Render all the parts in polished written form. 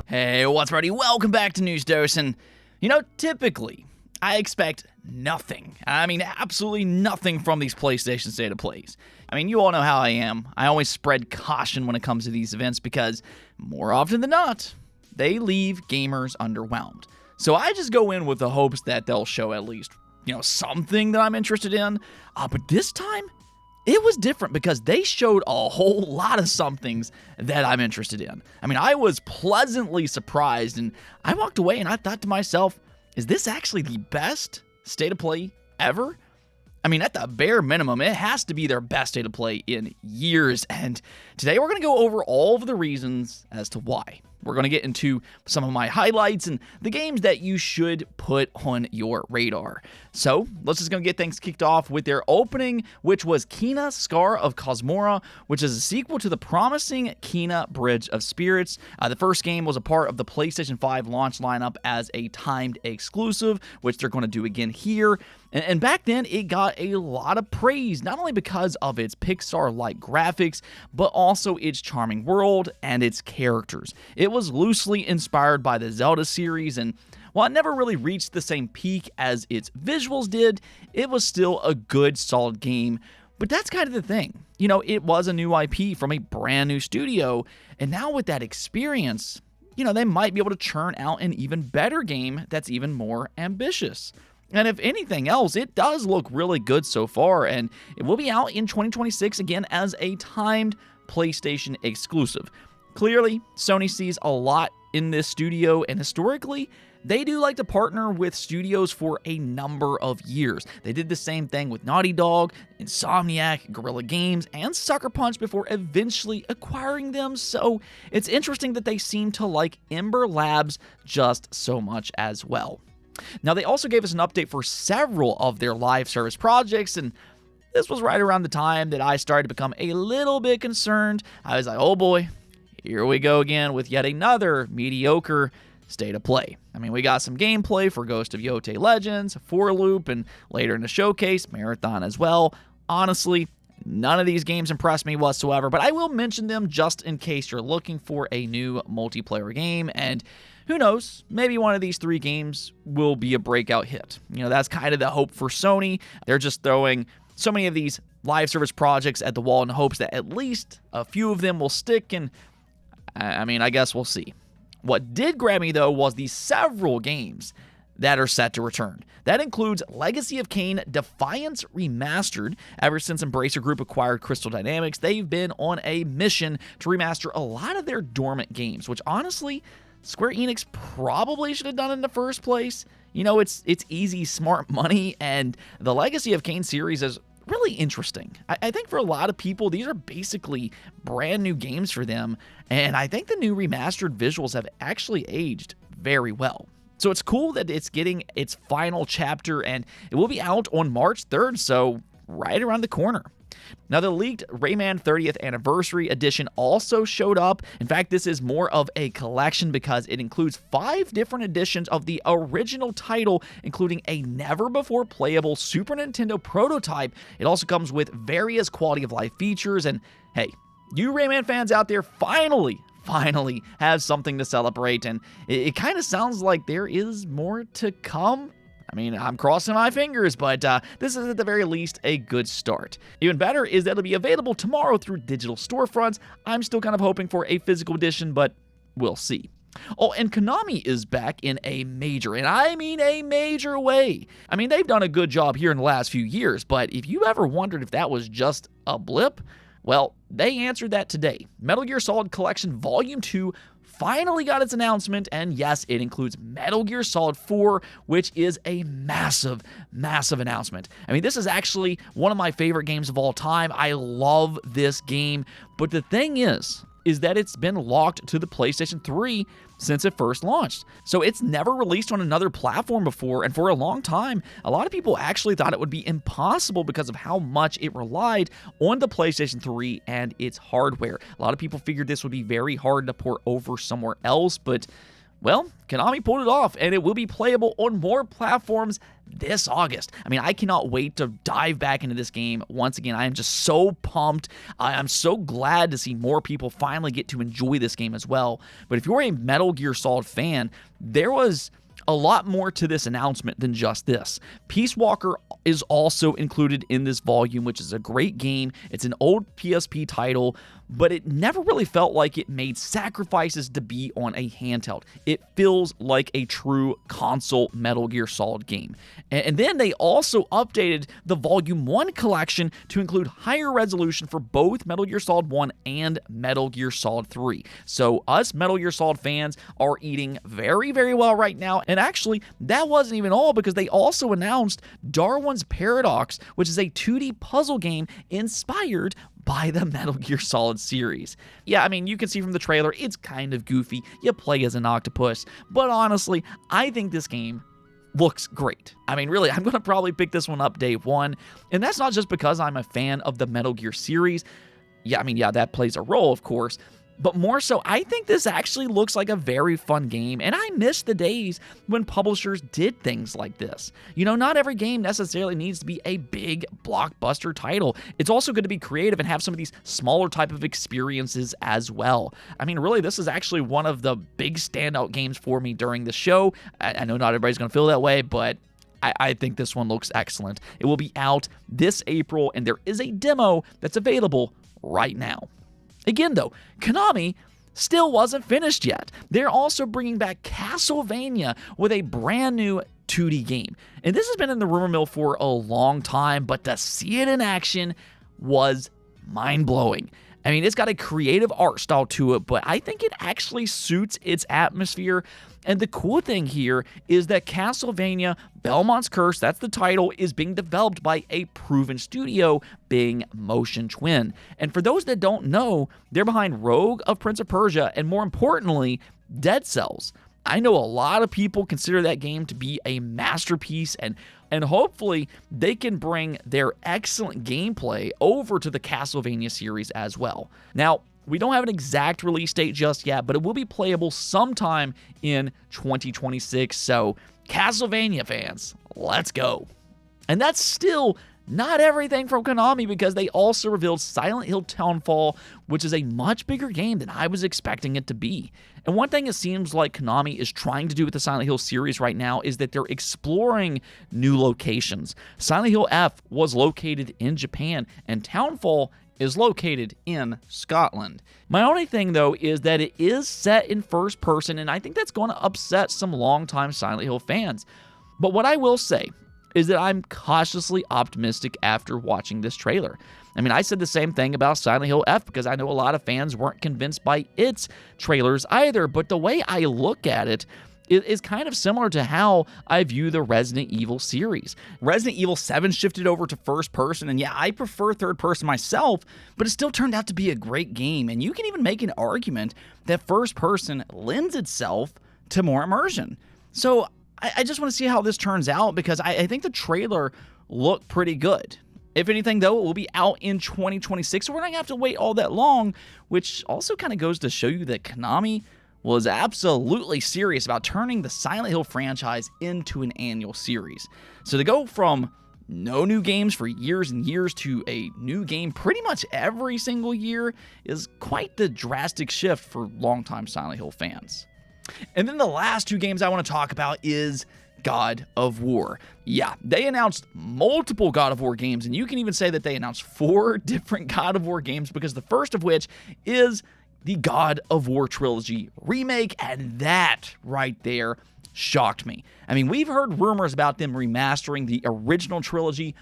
Hey, what's ready? Welcome back to News Dose. And, typically, I expect nothing. I mean, absolutely nothing from these PlayStation State of Plays. I mean, you all know how I am. I always spread caution when it comes to these events because, more often than not, they leave gamers underwhelmed. So I just go in with the hopes that they'll show at least, something that I'm interested in. But this time, it was different because they showed a whole lot of somethings that I'm interested in. I mean, I was pleasantly surprised, and I walked away and I thought to myself, is this actually the best state of play ever? I mean, at the bare minimum, it has to be their best state of play in years, and today we're going to go over all of the reasons as to why. We're going to get into some of my highlights and the games that you should put on your radar. So, let's just going to get things kicked off with their opening, which was Kena Scar of Cosmora, which is a sequel to the promising Kena Bridge of Spirits. The first game was a part of the PlayStation 5 launch lineup as a timed exclusive, which they're going to do again here. And back then, it got a lot of praise, not only because of its Pixar-like graphics, but also its charming world and its characters. It was loosely inspired by the Zelda series, and while it never really reached the same peak as its visuals did, it was still a good, solid game. But that's kind of the thing. It was a new IP from a brand new studio, and now with that experience, they might be able to churn out an even better game that's even more ambitious. And if anything else, it does look really good so far, and it will be out in 2026 again as a timed PlayStation exclusive. Clearly, Sony sees a lot in this studio, and historically, they do like to partner with studios for a number of years. They did the same thing with Naughty Dog, Insomniac, Guerrilla Games, and Sucker Punch before eventually acquiring them, so it's interesting that they seem to like Ember Labs just so much as well. Now, they also gave us an update for several of their live service projects, and this was right around the time that I started to become a little bit concerned. I was like, oh boy, here we go again with yet another mediocre state of play. I mean, we got some gameplay for Ghost of Yotei Legends, 4-Loop, and later in the showcase, Marathon as well. Honestly, none of these games impressed me whatsoever, but I will mention them just in case you're looking for a new multiplayer game, and who knows, maybe one of these three games will be a breakout hit. That's kind of the hope for Sony. They're just throwing so many of these live service projects at the wall in hopes that at least a few of them will stick, and I guess we'll see. What did grab me, though, was the several games that are set to return. That includes Legacy of Kain Defiance Remastered. Ever since Embracer Group acquired Crystal Dynamics, they've been on a mission to remaster a lot of their dormant games, which honestly, Square Enix probably should have done in the first place. It's easy, smart money, and the Legacy of Kain series is really interesting. I think for a lot of people, these are basically brand new games for them, and I think the new remastered visuals have actually aged very well. So it's cool that it's getting its final chapter, and it will be out on March 3rd, so right around the corner. Now, the leaked Rayman 30th Anniversary Edition also showed up. In fact, this is more of a collection because it includes 5 different editions of the original title, including a never-before-playable Super Nintendo prototype. It also comes with various quality-of-life features, and hey, you Rayman fans out there finally have something to celebrate, and it kind of sounds like there is more to come. I mean, I'm crossing my fingers, but this is at the very least a good start. Even better is that it'll be available tomorrow through digital storefronts. I'm still kind of hoping for a physical edition, but we'll see. Oh, and Konami is back in a major, and I mean a major way. I mean, they've done a good job here in the last few years, but if you ever wondered if that was just a blip, well, they answered that today. Metal Gear Solid Collection Volume 2 finally got its announcement, and yes, it includes Metal Gear Solid 4, which is a massive announcement. I mean, this is actually one of my favorite games of all time. I love this game, but the thing is that it's been locked to the PlayStation 3 since it first launched. So it's never released on another platform before, and for a long time, a lot of people actually thought it would be impossible because of how much it relied on the PlayStation 3 and its hardware. A lot of people figured this would be very hard to port over somewhere else, but well, Konami pulled it off, and it will be playable on more platforms this August. I mean, I cannot wait to dive back into this game once again. I am just so pumped. I'm so glad to see more people finally get to enjoy this game as well. But if you're a Metal Gear Solid fan, there was a lot more to this announcement than just this. Peace Walker is also included in this volume, which is a great game. It's an old PSP title, but it never really felt like it made sacrifices to be on a handheld. It feels like a true console Metal Gear Solid game. And then they also updated the Volume 1 collection to include higher resolution for both Metal Gear Solid 1 and Metal Gear Solid 3. So us Metal Gear Solid fans are eating very, very well right now. And actually, that wasn't even all, because they also announced Darwin's Paradox, which is a 2D puzzle game inspired by the Metal Gear Solid series. Yeah, I mean, you can see from the trailer, it's kind of goofy. You play as an octopus. But honestly, I think this game looks great. I mean, really, I'm going to probably pick this one up day one. And that's not just because I'm a fan of the Metal Gear series. Yeah, I mean, yeah, that plays a role, of course. But more so, I think this actually looks like a very fun game, and I miss the days when publishers did things like this. You know, not every game necessarily needs to be a big blockbuster title. It's also good to be creative and have some of these smaller type of experiences as well. I mean, really, this is actually one of the big standout games for me during the show. I know not everybody's going to feel that way, but I think this one looks excellent. It will be out this April, and there is a demo that's available right now. Again, though, Konami still wasn't finished yet. They're also bringing back Castlevania with a brand new 2D game. And this has been in the rumor mill for a long time, but to see it in action was mind-blowing. I mean, it's got a creative art style to it, but I think it actually suits its atmosphere. And the cool thing here is that Castlevania Belmont's Curse, that's the title, is being developed by a proven studio, being Motion Twin. And for those that don't know, they're behind Rogue of Prince of Persia, and more importantly, Dead Cells. I know a lot of people consider that game to be a masterpiece, and hopefully they can bring their excellent gameplay over to the Castlevania series as well. Now, we don't have an exact release date just yet, but it will be playable sometime in 2026, so Castlevania fans, let's go. And that's still not everything from Konami, because they also revealed Silent Hill Townfall, which is a much bigger game than I was expecting it to be. And one thing it seems like Konami is trying to do with the Silent Hill series right now is that they're exploring new locations. Silent Hill F was located in Japan, and Townfall is located in Scotland. My only thing, though, is that it is set in first person, and I think that's going to upset some longtime Silent Hill fans. But what I will say is that I'm cautiously optimistic after watching this trailer. I mean, I said the same thing about Silent Hill F because I know a lot of fans weren't convinced by its trailers either, but the way I look at it is kind of similar to how I view the Resident Evil series. Resident Evil 7 shifted over to first person, and yeah, I prefer third person myself, but it still turned out to be a great game, and you can even make an argument that first person lends itself to more immersion. So I just want to see how this turns out, because I think the trailer looked pretty good. If anything, though, it will be out in 2026, so we're not going to have to wait all that long, which also kind of goes to show you that Konami was absolutely serious about turning the Silent Hill franchise into an annual series. So to go from no new games for years and years to a new game pretty much every single year is quite the drastic shift for longtime Silent Hill fans. And then the last two games I want to talk about is God of War. Yeah, they announced multiple God of War games, and you can even say that they announced 4 different God of War games, because the first of which is the God of War trilogy remake, and that right there shocked me. I mean, we've heard rumors about them remastering the original trilogy,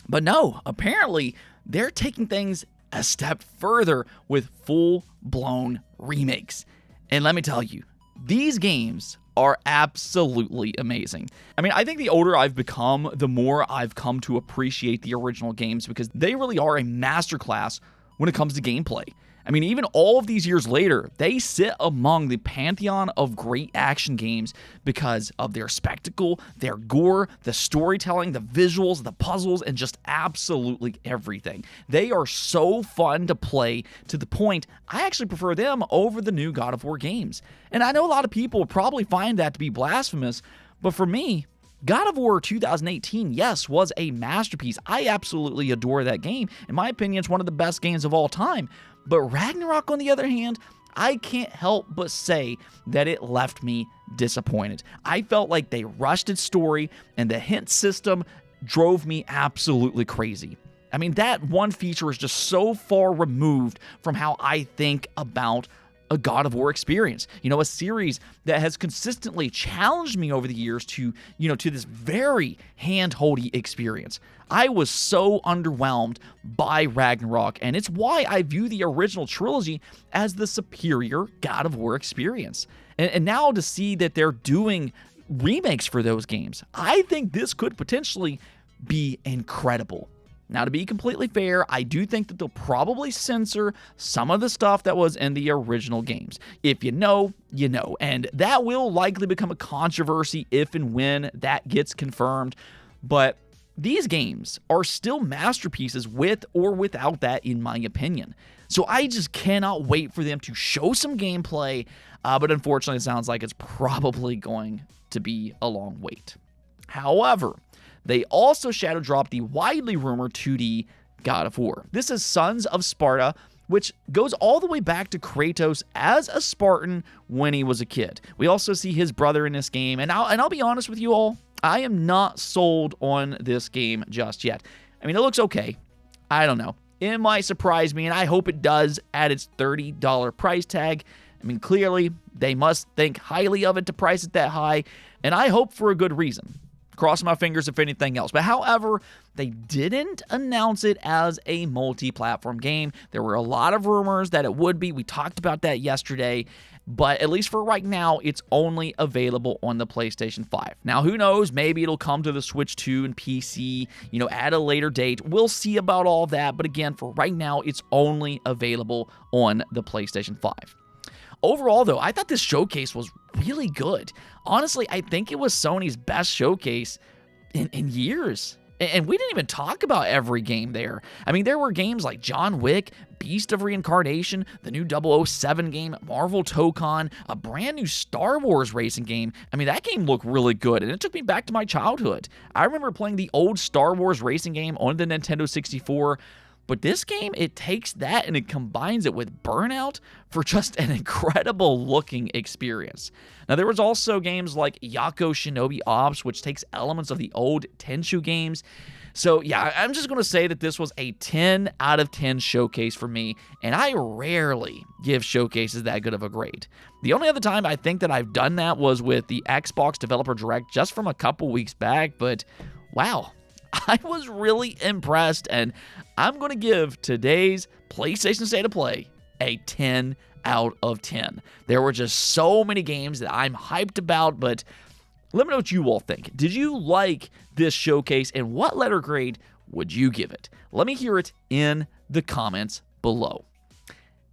but no, apparently they're taking things a step further with full-blown remakes. And let me tell you, these games are absolutely amazing. I mean, I think the older I've become, the more I've come to appreciate the original games, because they really are a masterclass when it comes to gameplay. I mean, even all of these years later, they sit among the pantheon of great action games because of their spectacle, their gore, the storytelling, the visuals, the puzzles, and just absolutely everything. They are so fun to play, to the point I actually prefer them over the new God of War games. And I know a lot of people would probably find that to be blasphemous, but for me, God of War 2018, yes, was a masterpiece. I absolutely adore that game. In my opinion, it's one of the best games of all time. But Ragnarok, on the other hand, I can't help but say that it left me disappointed. I felt like they rushed its story, and the hint system drove me absolutely crazy. I mean, that one feature is just so far removed from how I think about a God of War experience. A series that has consistently challenged me over the years to this very hand-holdy experience. I was so underwhelmed by Ragnarok, and it's why I view the original trilogy as the superior God of War experience. And now to see that they're doing remakes for those games, I think this could potentially be incredible. Now, to be completely fair, I do think that they'll probably censor some of the stuff that was in the original games. If you know, you know. And that will likely become a controversy if and when that gets confirmed. But these games are still masterpieces with or without that, in my opinion. So I just cannot wait for them to show some gameplay. But unfortunately, it sounds like it's probably going to be a long wait. However, they also shadow dropped the widely rumored 2D God of War. This is Sons of Sparta, which goes all the way back to Kratos as a Spartan when he was a kid. We also see his brother in this game, and I'll be honest with you all, I am not sold on this game just yet. I mean, it looks okay. I don't know. It might surprise me, and I hope it does at its $30 price tag. I mean, clearly, they must think highly of it to price it that high, and I hope for a good reason. Cross my fingers if anything else. But however, they didn't announce it as a multi-platform game. There were a lot of rumors that it would be. We talked about that yesterday. But at least for right now, it's only available on the PlayStation 5. Now, who knows? Maybe it'll come to the Switch 2 and PC, at a later date. We'll see about all that. But again, for right now, it's only available on the PlayStation 5. Overall, though, I thought this showcase was really good. Honestly, I think it was Sony's best showcase in years. And we didn't even talk about every game there. I mean, there were games like John Wick, Beast of Reincarnation, the new 007 game, Marvel Tokon, a brand new Star Wars racing game. I mean, that game looked really good, and it took me back to my childhood. I remember playing the old Star Wars racing game on the Nintendo 64. But this game, it takes that and it combines it with Burnout for just an incredible looking experience. Now, there was also games like Yako Shinobi Ops, which takes elements of the old Tenchu games. So, yeah, I'm just going to say that this was a 10 out of 10 showcase for me, and I rarely give showcases that good of a grade. The only other time I think that I've done that was with the Xbox Developer Direct just from a couple weeks back, but wow. I was really impressed, and I'm going to give today's PlayStation State of Play a 10 out of 10. There were just so many games that I'm hyped about, but let me know what you all think. Did you like this showcase, and what letter grade would you give it? Let me hear it in the comments below.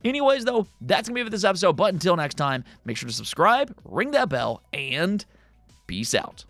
Anyways, though, that's going to be it for this episode, but until next time, make sure to subscribe, ring that bell, and peace out.